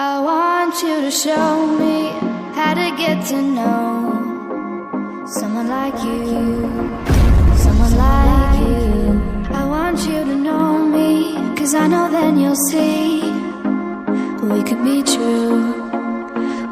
I want you to show me how to get to know someone like you, someone like you. I want you to know me, 'cause I know then you'll see we could be true,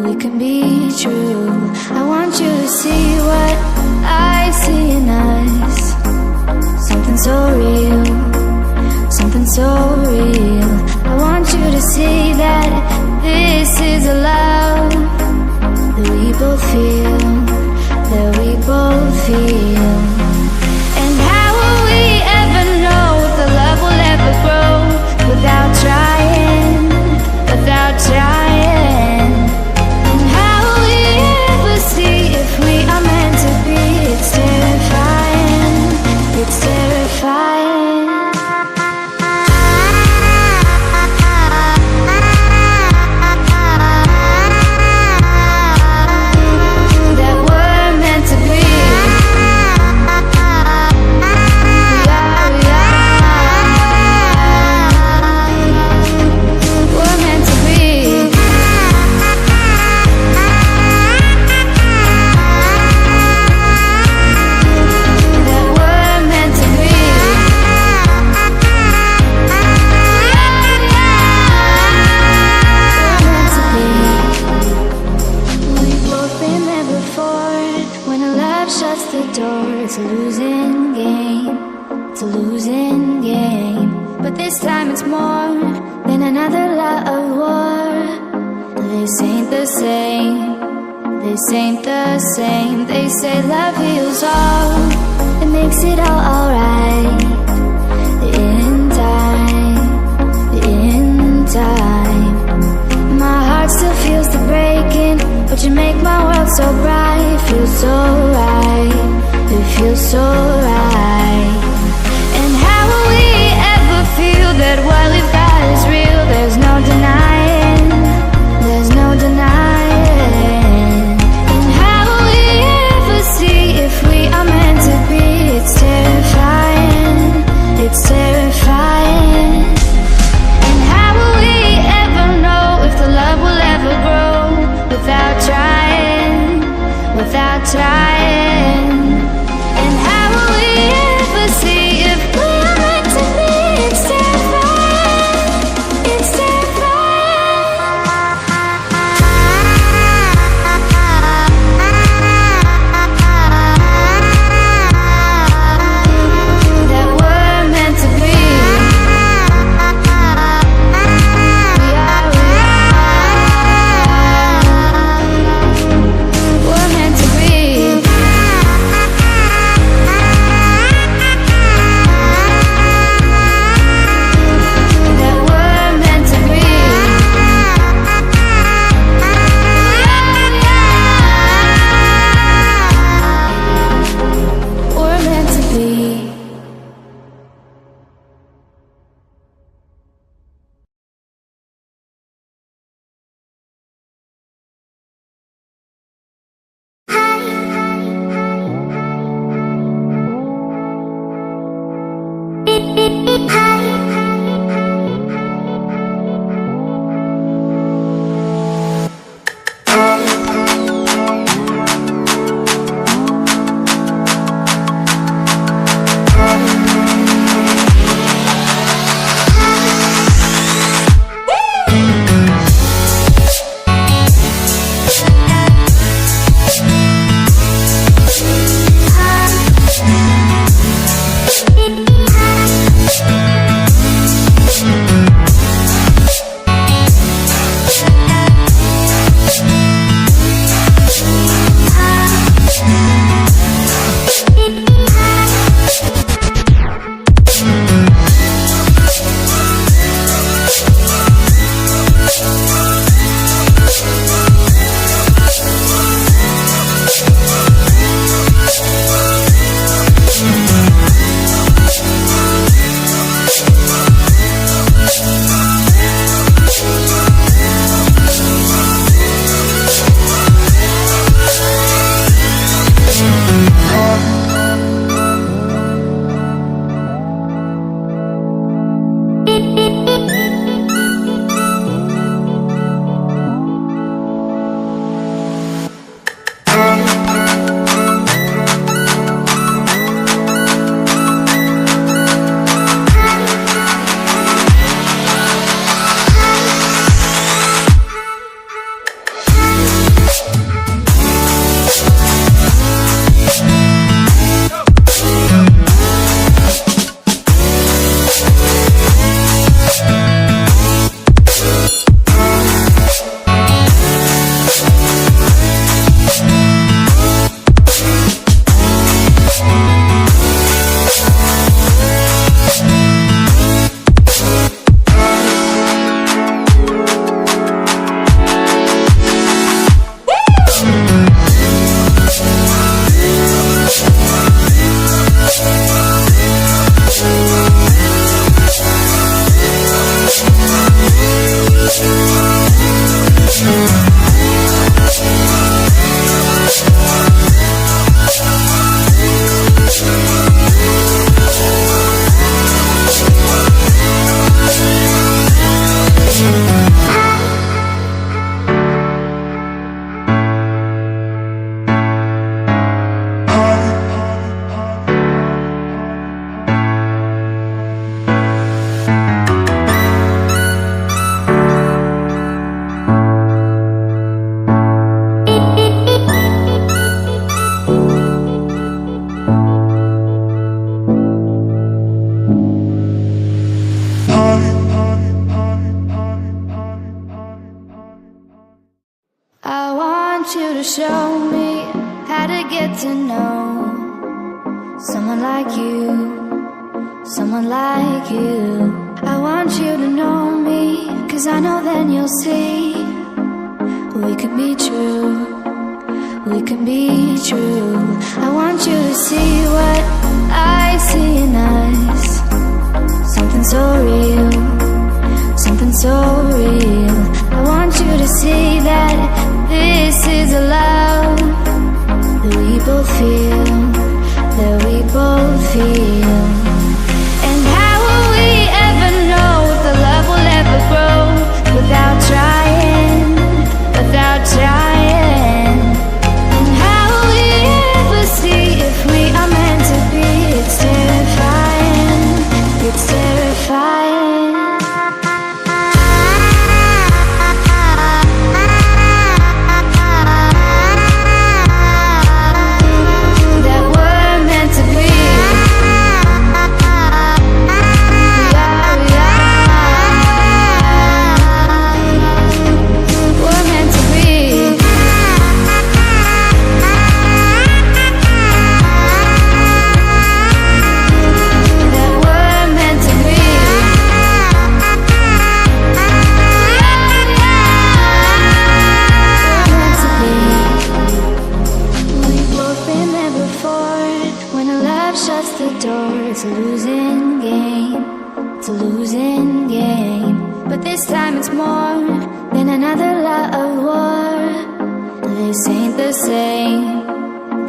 we can be true. I want you to see what I see in us, something so real, something so real. I want you to see that this is a love that we both feel, that we both feel. And how will we ever know if the love will ever grow without trying, without trying? And how will we ever see if we are meant to be? It's terrifying, it's terrifying. Shuts the door, it's a losing game, it's a losing game. But this time it's more than another lot of war. This ain't the same, this ain't the same. They say love heals all, it makes it all alright. In time, in time. My heart still feels the breaking, but you make my world so bright. It feels so right, it feels so right. And how will we ever feel that what we've got is real? There's no denying, there's no denying. And how will we ever see if we are meant to be? It's terrifying, want you to show me how to get to know someone like you, someone like you. I want you to know me, 'cause I know then you'll see we could be true, we can be true. I want you to see what I see in us, something so real, something so real. I want you to see that this is a love that we both feel, that we both feel. And how will we ever know if the love will ever grow without trying, without trying? And how will we ever see if we are meant to be? It's terrifying, it's terrifying. Shuts the door, it's a losing game, it's a losing game. But this time it's more than another love war. This ain't the same,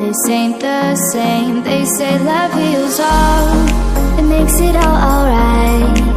this ain't the same. They say love heals all, it makes it all alright.